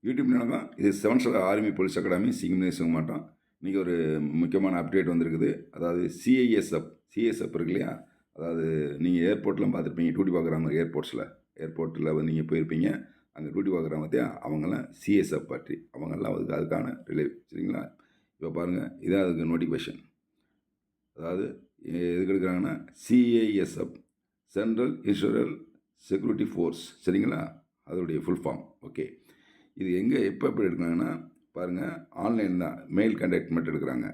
YouTube நிலமா இது 7 star army police academy சிங்கம் மாட்டோம். இன்றைக்கி ஒரு முக்கியமான அப்டேட் வந்திருக்குது. அதாவது சிஐஎஸ்எஃப் இருக்கு இல்லையா, அதாவது நீங்கள் ஏர்போர்ட்லாம் பார்த்துருப்பீங்க, டியூட்டி பார்க்குற மாதிரி ஏர்போர்ட்டில் வந்து நீங்கள் போயிருப்பீங்க, அங்கே டியூட்டி பார்க்குற மாதிரியா அவங்களாம் சிஎஸ்எஃப் பார்ட்டி, அவங்கெல்லாம் அதுக்கான சரிங்களா. இப்போ பாருங்கள், இதான் அதுக்கு நோட்டிஃபிகேஷன். அதாவது எதுக்கு எடுக்கிறாங்கன்னா சிஐஎஸ்எஃப், சென்ட்ரல் இன்சூரல் செக்யூரிட்டி ஃபோர்ஸ், சரிங்களா, அதோடைய ஃபுல் ஃபார்ம். ஓகே, இது எங்கே எப்போ எடுக்கிறாங்கன்னா பாருங்கள், ஆன்லைன் தான், மெயில் கான்டாக்ட் மட்டும் எடுக்கிறாங்க,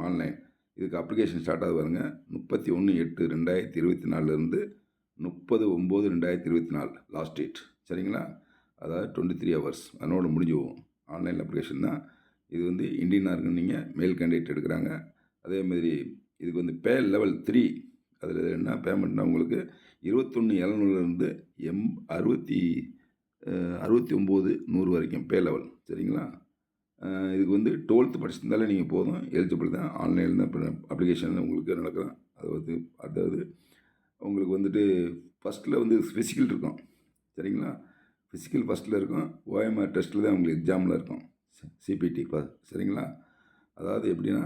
ஆன்லைன். இதுக்கு அப்ளிகேஷன் ஸ்டார்ட் ஆகுது பாருங்கள், 31/8/2024 30/9/2024 லாஸ்ட் டேட், சரிங்களா. அதாவது 23 ஹவர்ஸ் அதனோட முடிஞ்சு போகும். ஆன்லைன் அப்ளிகேஷன் தான் இது. வந்து இந்தியனாக இருக்குன்னு நீங்கள் மெயில் கேண்டிடேட் எடுக்கிறாங்க. அதேமாதிரி இதுக்கு வந்து பே லெவல் 3, அதில் என்ன பேமெண்ட்னா உங்களுக்கு 21,700 69,100 வரைக்கும் பே லெவல், சரிங்களா. இதுக்கு வந்து 12th படிச்சிருந்தாலே நீங்கள் போதும், எலிஜிபிள் தான். ஆன்லைனில் தான் இப்போ அப்ளிகேஷன் உங்களுக்கு நடக்கும். அதாவது உங்களுக்கு வந்துட்டு ஃபஸ்ட்டில் வந்து ஃபிசிக்கல் இருக்கும், சரிங்களா. ஃபிசிக்கல் ஃபஸ்ட்டில் இருக்கும், ஓஎம்ஆர் டெஸ்ட்டில் தான் உங்களுக்கு எக்ஸாமில் இருக்கும், சிபிடி, சரிங்களா. அதாவது எப்படின்னா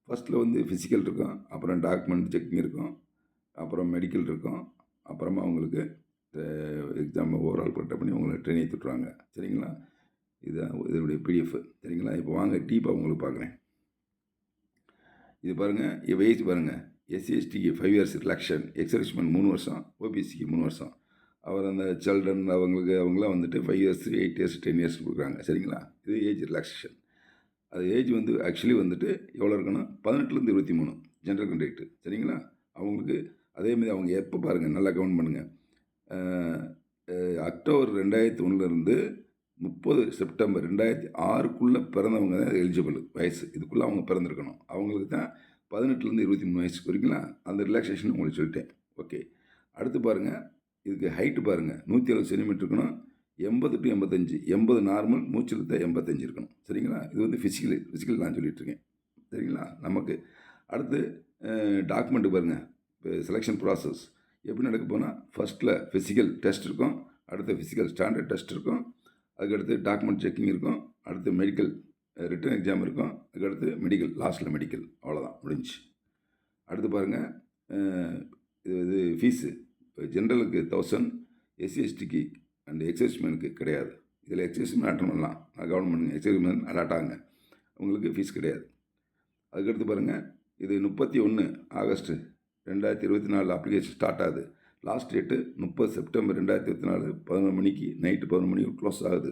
ஃபஸ்ட்டில் வந்து ஃபிசிக்கல் இருக்கும், அப்புறம் டாக்குமெண்ட் செக்கிங் இருக்கும், அப்புறம் மெடிக்கல் இருக்கும், அப்புறமா உங்களுக்கு எக்ஸாம் ஓவரால் கரெக்டாக பண்ணி உங்களை ட்ரெயின் ஏற்றிட்டுருவாங்க, சரிங்களா. இதுதான் இதனுடைய பிடிஎஃப், சரிங்களா. இப்போ வாங்க டீப்பாக உங்களுக்கு பார்க்குறேன். இது பாருங்கள், இப்போ ஏஜ் பாருங்கள், எஸ்சிஎஸ்டிக்கு 5 இயர்ஸ் ரிலாக்ஷன், எக்ஸர்விஸ்மெண்ட் 3 வருஷம், ஓபிசிக்கு 3 வருஷம். அவர் அந்த சில்ட்ரன் அவங்களாம் வந்துட்டு 5 இயர்ஸ் 8 இயர்ஸ் 10 இயர்ஸ் கொடுக்குறாங்க, சரிங்களா. இது ஏஜ் ரிலாக்ஸேஷன். அது ஏஜ் வந்து ஆக்சுவலி வந்துட்டு எவ்வளோ இருக்குன்னா 18லேருந்து 23 ஜென்ரல் கண்டக்ட், சரிங்களா. அவங்களுக்கு அதேமாதிரி அவங்க எப்போ பாருங்கள், நல்லா கவுண்ட் பண்ணுங்கள், அக்டோபர் 2001 30 செப்டம்பர் 2006 பிறந்தவங்க தான் எலிஜிபிள் வயசு. இதுக்குள்ளே அவங்க பிறந்திருக்கணும். அவங்களுக்கு தான் 18லேருந்து 23 வயசு வரைக்குங்களா. அந்த ரிலாக்ஸேஷன் உங்களுக்கு சொல்லிட்டேன். ஓகே, அடுத்து பாருங்கள், இதுக்கு ஹைட்டு பாருங்கள், 170 சென்டிமீட்டர் இருக்கணும், 80 to 85, 80 நார்மல், மூச்சில் தான் 85 இருக்கணும், சரிங்களா. இது வந்து ஃபிசிக்கல் நான் சொல்லிகிட்ருக்கேன், சரிங்களா. நமக்கு அடுத்து டாக்குமெண்ட்டு பாருங்கள். இப்போ செலெக்ஷன் ப்ராசஸ் எப்படி நடக்க போனால், ஃபஸ்ட்டில் ஃபிசிக்கல் டெஸ்ட் இருக்கும், அடுத்து ஃபிசிக்கல் ஸ்டாண்டர்ட் டெஸ்ட் இருக்கும், அதுக்கடுத்து டாக்குமெண்ட் செக்கிங் இருக்கும், அடுத்து மெடிக்கல் ரிட்டன் எக்ஸாம் இருக்கும், அதுக்கடுத்து மெடிக்கல், லாஸ்ட்டில் மெடிக்கல், அவ்வளோதான் முடிஞ்சு. அடுத்து பாருங்கள், இது ஃபீஸு ஜென்ரலுக்கு 1000, எஸ்சிஎஸ்டிக்கு அண்ட் எக்ஸைஸ்மேனுக்கு கிடையாது. இதில் எக்ஸைஸ்மேன் அட்டன் பண்ணலாம், கவர்மெண்ட் எக்ஸைஸ்மேன் அலாட் ஆகுங்க, உங்களுக்கு ஃபீஸ் கிடையாது. அதுக்கடுத்து பாருங்கள், இது 31 ஆகஸ்ட் 2024 அப்ளிகேஷன் ஸ்டார்ட் ஆகுது. லாஸ்ட் டேட்டு 30 செப்டம்பர் 2024 11 மணிக்கு, நைட்டு 11 மணிக்கு க்ளோஸ் ஆகுது,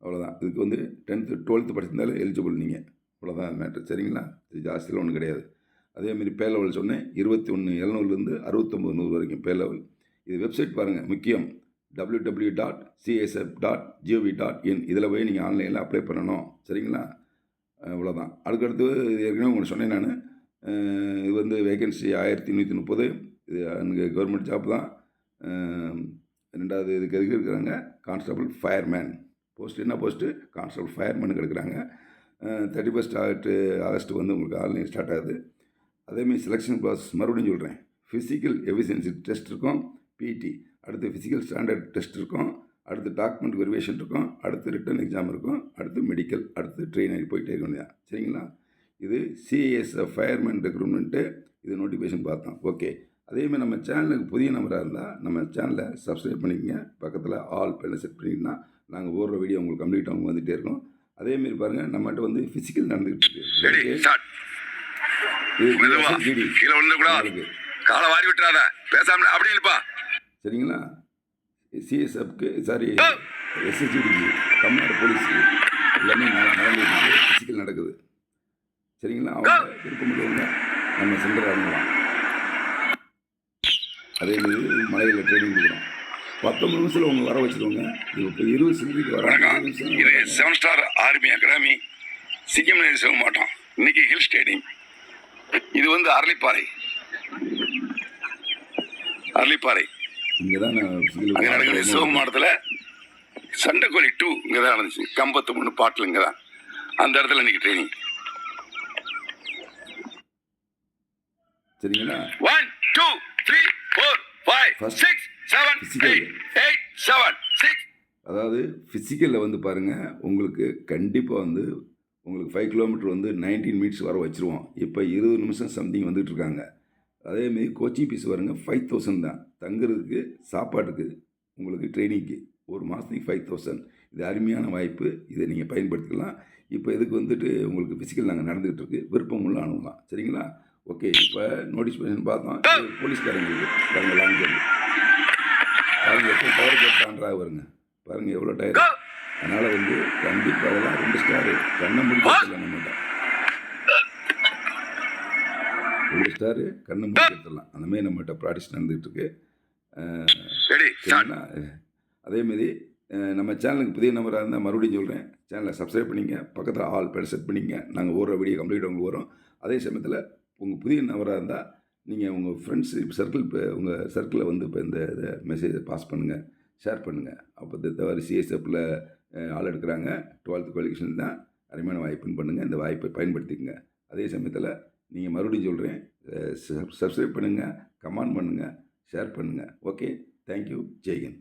அவ்வளோதான். இதுக்கு வந்து 10th 12th படிச்சிருந்தாலும் எலிஜிபிள் நீங்கள், அவ்வளோதான் மேட்ரு, சரிங்களா. இது ஜாஸ்தியில் ஒன்றும் கிடையாது. அதேமாதிரி பே லெவல் சொன்னேன், 21,700 69,100 வரைக்கும் பே லெவல். இது வெப்சைட் பாருங்கள், முக்கியம், www.csf.gov.in. இதில் போய் நீங்கள் ஆன்லைனில் அப்ளை பண்ணணும், சரிங்களா. அவ்வளோதான். அதுக்கடுத்து ஏற்கனவே உங்களுக்கு சொன்னேன் நான், இது வந்து வேகன்சி 1130. இது எனக்கு கவர்மெண்ட் ஜாப் தான். 2வது இதுக்கு எதுக்கு இருக்கிறாங்க, கான்ஸ்டபிள் ஃபயர்மேன் போஸ்ட். என்ன போஸ்ட்டு? கான்ஸ்டபிள் ஃபயர்மேனுக்கு எடுக்கிறாங்க. 31 ஆகஸ்ட் வந்து உங்களுக்கு ஆன்லைன் ஸ்டார்ட் ஆகுது. அதேமாதிரி செலெக்ஷன் ப்ராசஸ் மறுபடியும் சொல்கிறேன். ஃபிசிக்கல் எஃபிஷியன்சி டெஸ்ட் இருக்கும், பிடி, அடுத்து ஃபிசிக்கல் ஸ்டாண்டர்ட் டெஸ்ட் இருக்கும், அடுத்து டாக்குமெண்ட் வெரிஃபிகேஷன் இருக்கும், அடுத்து ரிட்டன் எக்ஸாம் இருக்கும், அடுத்து மெடிக்கல், அடுத்து ட்ரெயினிங் போயிட்டே இருக்க வேண்டியதான், சரிங்களா. இது சிஎஸ்எஃப் ஃபயர்மேன் ரெக்ரூட்மெண்ட்டு. இது நோட்டிஃபிகேஷன் பார்த்தோம். ஓகே, அதேமாதிரி நம்ம சேனலுக்கு புதிய நம்பராக இருந்தால் நம்ம சேனலை சப்ஸ்கிரைப் பண்ணிக்கங்க, பக்கத்தில் ஆல் பெண்ணை செட் பண்ணிங்கன்னா நாங்கள் போடுற வீடியோ உங்களுக்கு கம்ப்ளீட்டாக அவங்க வந்துகிட்டே இருக்கும். அதேமாரி பாருங்கள், நம்மகிட்ட வந்து ஃபிசிக்கல் நடந்துகிட்டு இருக்கு, சரிங்களா. சிஎஸ்எஃப்க்கு எஸ்எஸ்ஜிடிக்கு, தமிழ்நாடு போலீஸுக்கு எல்லாமே நடந்துகிட்டு ஃபிசிக்கல் நடக்குது, சரிங்களா. அவங்க விருப்பமுள்ளவங்க நம்ம சென்டர் ஆரம்பிக்கலாம். அதேமாதிரி மலையில் ட்ரைனிங் கொடுக்குறோம். 19 நிமிஷத்தில் அவங்க வர வச்சுருவாங்க. இப்போ 20 நிமிஷத்துக்கு வர 7 ஸ்டார் ஆர்மி அகாடமி சிங்கம் செய்ய மாட்டோம். இன்னைக்கு ஹில் ஸ்டேடியம். இது வந்து அரளிப்பாறை இங்கே தான் அங்கே நடக்குது. சிவகுமாரத்தில் சண்டைக்கோழி 2 இங்கே தான் நடந்துச்சு. கம்பத்து 3 பாட்டில் இங்கே தான், அந்த இடத்துல இன்னைக்கு ட்ரைனிங், சரிங்களா. 1 2 3 4 5 6 7 8 8 7 6. அதாவது ஃபிசிக்கலில் வந்து பாருங்கள், உங்களுக்கு கண்டிப்பாக வந்து உங்களுக்கு 5 கிலோமீட்டர் வந்து 19 மினிட்ஸ் வர வச்சுருவோம். இப்போ 20 நிமிஷம் சம்திங் வந்துட்டுருக்காங்க. அதேமாரி கோச்சிங் ஃபீஸ் பாருங்க 5000 தான். தங்குறதுக்கு, சாப்பாட்டுக்கு, உங்களுக்கு ட்ரெயினிங்க்கு. ஒரு மாதத்துக்கு 5000. இது அருமையான வாய்ப்பு. இதை நீங்கள் பயன்படுத்திக்கலாம். இப்போ இதுக்கு வந்துட்டு உங்களுக்கு ஃபிசிக்கல் நாங்கள் நடந்துகிட்டு இருக்கு. விருப்பம் உள்ள அணுகலாம். சரிங்களா? ஓகே. இப்போ நோட்டிஃபிகேஷன் பார்த்தோம். இது போலீஸ்காரங்களுக்கு பாருங்க லாங் ஜம்ப். பாருங்க எத்தனை டயர் போட்டான்றாக வருங்க. பாருங்க எவ்வளோ டயர். அதனால் வந்து கண்டிப்பாக அதெல்லாம் 2 ஸ்டாரு. கண்ணை முடிக்கிறதில்ல நம்மகிட்ட. 2 ஸ்டாரு கண்ணை முடிக்கிறதில்லாம். அந்தமாரி நம்மகிட்ட ப்ராக்டிஸ் நடந்துகிட்ருக்கு. சரிங்களா? அதேமாரி நம்ம சேனலுக்கு புதிய நம்பராக இருந்தால் மறுபடியும் சொல்கிறேன், சேனலை சப்ஸ்கிரைப் பண்ணிங்க. பக்கத்தில் ஆல் பேர் செட் பண்ணிங்க. நாங்கள் ஓடுற வீடியோ கம்ப்ளீட் உங்களுக்கு வரும். அதே சமயத்தில் உங்கள் புதிய நபராக இருந்தால் நீங்கள் உங்கள் ஃப்ரெண்ட்ஸ் சர்க்கிள் இப்போ உங்கள் சர்க்கிளில் வந்து இப்போ இந்த இதை மெசேஜை பாஸ் பண்ணுங்கள், ஷேர் பண்ணுங்கள். அப்போ தவிர சிஎஸ்எஃப்பில் ஆள் எடுக்கிறாங்க. 12th குவாலிஃபிகேஷன் தான் அருமையான வாய்ப்புன்னு பண்ணுங்கள். இந்த வாய்ப்பை பயன்படுத்திக்கங்க. அதே சமயத்தில் நீங்கள் மறுபடியும் சொல்கிறேன், சப்ஸ்கிரைப் பண்ணுங்கள், கமெண்ட் பண்ணுங்கள், ஷேர் பண்ணுங்கள். ஓகே. தேங்க்யூ. ஜெய்ஹிந்த்.